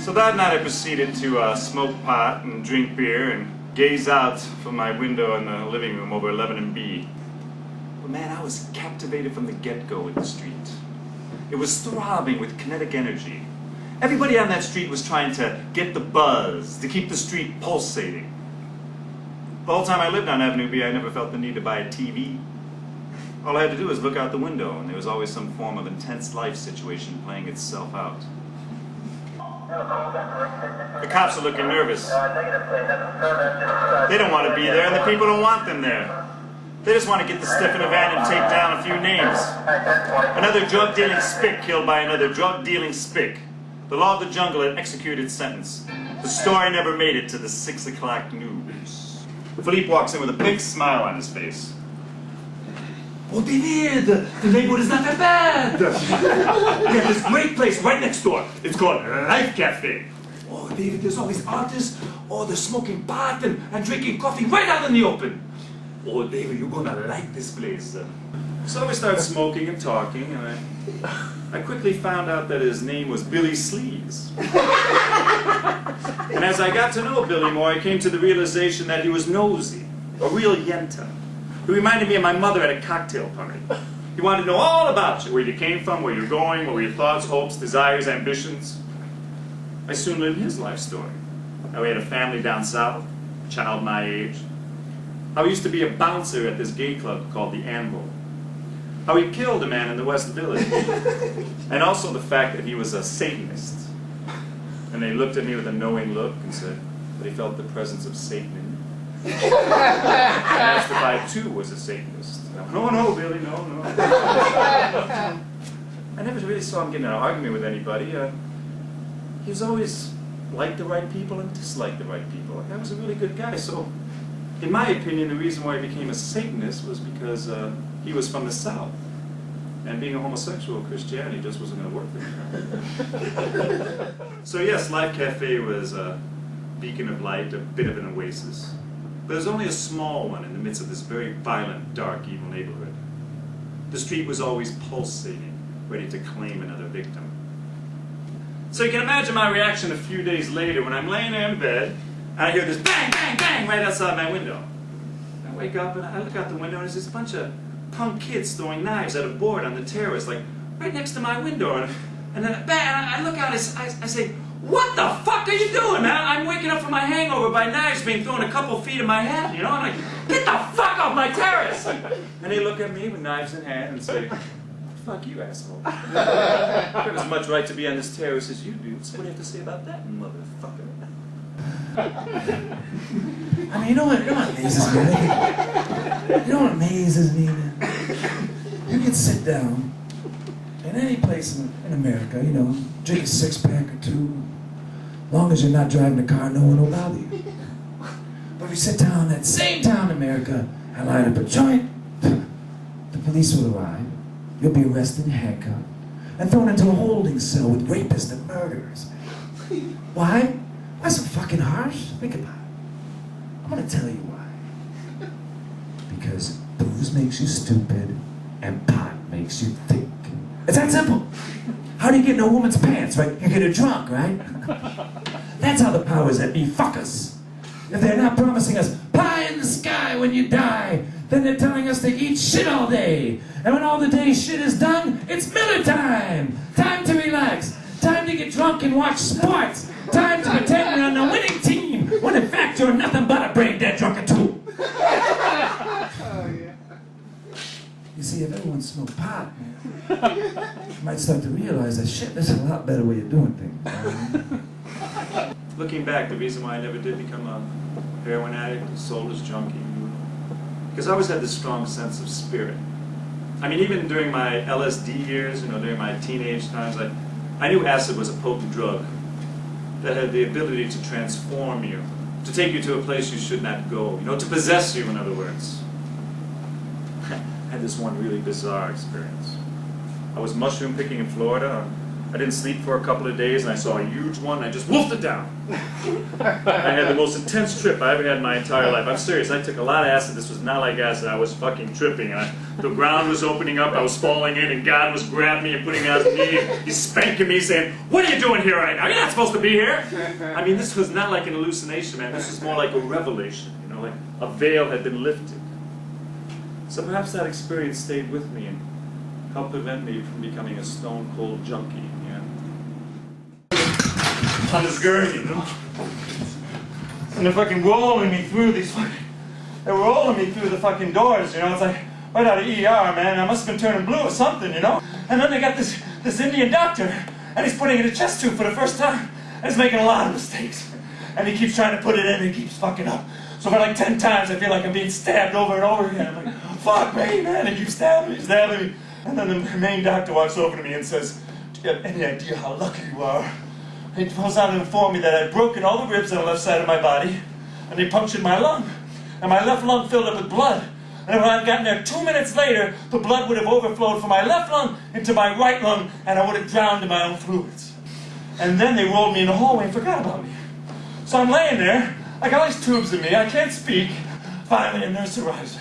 So that night I proceeded to smoke pot and drink beer and gaze out from my window in the living room over 11 and B. But man, I was captivated from the get-go with the street. It was throbbing with kinetic energy. Everybody on that street was trying to get the buzz, to keep the street pulsating. The whole time I lived on Avenue B, I never felt the need to buy a TV. All I had to do was look out the window, and there was always some form of intense life situation playing itself out. The cops are looking nervous. They don't want to be there, and the people don't want them there. They just want to get the stiff in a van and take down a few names. Another drug-dealing spick killed by another drug-dealing spick. The law of the jungle had executed its sentence. The story never made it to the 6 o'clock news. Philippe walks in with a big smile on his face. Oh, David, the neighborhood is not that bad. We have this great place right next door. It's called Life Cafe. Oh, David, there's always artists. Oh, they're smoking pot and drinking coffee right out in the open. Oh, David, you're gonna like this place. So we started smoking and talking, and I quickly found out that his name was Billy Sleaze. And as I got to know Billy more, I came to the realization that he was nosy, a real yenta. He reminded me of my mother at a cocktail party. He wanted to know all about you, where you came from, where you're going, what were your thoughts, hopes, desires, ambitions. I soon learned his life story. How he had a family down south, a child my age. How he used to be a bouncer at this gay club called the Anvil. How he killed a man in the West Village. And also the fact that he was a Satanist. And they looked at me with a knowing look and said that he felt the presence of Satan in me. I asked if I too was a Satanist. No, no, Billy, no. I never really saw him get in an argument with anybody. He was always liked the right people and disliked the right people. That was a really good guy. So, in my opinion, the reason why he became a Satanist was because he was from the South. And being a homosexual, Christianity just wasn't going to work for him. So yes, Life Cafe was a beacon of light, a bit of an oasis. But it was only a small one in the midst of this very violent, dark, evil neighborhood. The street was always pulsating, ready to claim another victim. So you can imagine my reaction a few days later when I'm laying there in bed, and I hear this bang, bang, bang right outside my window. I wake up and I look out the window and there's this bunch of punk kids throwing knives at a board on the terrace, like right next to my window. And then bang, I look out and I say, "What the fuck are you doing, man? I'm waking up from my hangover by knives being thrown a couple feet of my head, you know? I'm like, get the fuck off my terrace!" And they look at me with knives in hand and say, "Fuck you, asshole. You have as much right to be on this terrace as you do, so what do you have to say about that, motherfucker?" I mean, you know what amazes me? You know what amazes me, man? You can sit down in any place in America, you know, drink a six-pack or two. As long as you're not driving a car, no one will bother you. But if you sit down in that same town in America and light up a joint, the police will arrive. You'll be arrested, handcuffed, and thrown into a holding cell with rapists and murderers. Why? Why so fucking harsh? Think about it. I'm gonna tell you why. Because booze makes you stupid, and pot makes you think. It's that simple. How do you get in a woman's pants, right? You get her drunk, right? That's how the powers that be fuck us. If they're not promising us pie in the sky when you die, then they're telling us to eat shit all day. And when all the day's shit is done, it's Miller time. Time to relax. Time to get drunk and watch sports. Time to pretend you're on the winning team, when in fact you're nothing but a brain-dead drunken tool. You see, if everyone smoked pot, man, you might start to realize that shit, there's a lot better way of doing things. Looking back, the reason why I never did become a heroin addict, a soulless junkie, because I always had this strong sense of spirit. I mean, even during my LSD years, you know, during my teenage times, I knew acid was a potent drug that had the ability to transform you, to take you to a place you should not go, you know, to possess you, in other words. I had this one really bizarre experience. I was mushroom picking in Florida. I didn't sleep for a couple of days, and I saw a huge one, and I just wolfed it down. I had the most intense trip I ever had in my entire life. I'm serious, I took a lot of acid. This was not like acid. I was fucking tripping. And the ground was opening up, I was falling in, and God was grabbing me and putting me on his knee. He's spanking me, saying, "What are you doing here right now? You're not supposed to be here." I mean, this was not like an hallucination, man. This was more like a revelation. You know, like a veil had been lifted. So perhaps that experience stayed with me and helped prevent me from becoming a stone-cold junkie. On this gurney, you know? And they're fucking rolling me through these they're rolling me through the fucking doors, you know? It's like, right out of ER, man. I must have been turning blue or something, you know? And then they got this Indian doctor, and he's putting in a chest tube for the first time, and he's making a lot of mistakes. And he keeps trying to put it in, and he keeps fucking up. So for like 10 times, I feel like I'm being stabbed over and over again. I'm like, fuck me, man. And he keeps stabbing me. And then the main doctor walks over to me and says, "Do you have any idea how lucky you are?" He goes on to inform me that I'd broken all the ribs on the left side of my body, and they punctured my lung. And my left lung filled up with blood. And if I had gotten there 2 minutes later, the blood would have overflowed from my left lung into my right lung, and I would have drowned in my own fluids. And then they rolled me in the hallway and forgot about me. So I'm laying there, I got all these tubes in me, I can't speak. Finally, a nurse arrives.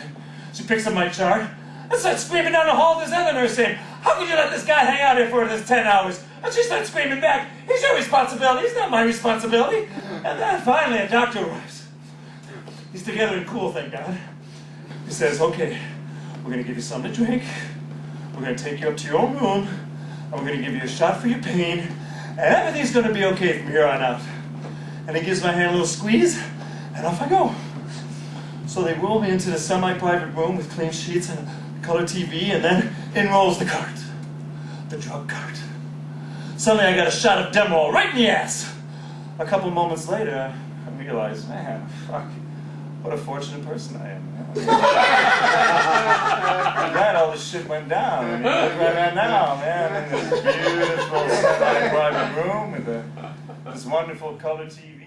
She picks up my chart and starts screaming down the hall to this other nurse saying, "How could you let this guy hang out here for this 10 hours? And she starts screaming back, "He's your responsibility, he's not my responsibility." And then finally a doctor arrives. He's together and cool, thank God. He says, "Okay, we're going to give you something to drink, we're going to take you up to your own room, and we're going to give you a shot for your pain, and everything's going to be okay from here on out." And he gives my hand a little squeeze, and off I go. So they roll me into the semi-private room with clean sheets and a color TV, and then in rolls the cart. The drug cart. Suddenly I got a shot of Demerol right in the ass. A couple moments later, I realized, man, fuck, what a fortunate person I am. I'm glad all this shit went down. I mean, look where I am now, man, in this beautiful semi-private room with this wonderful color TV.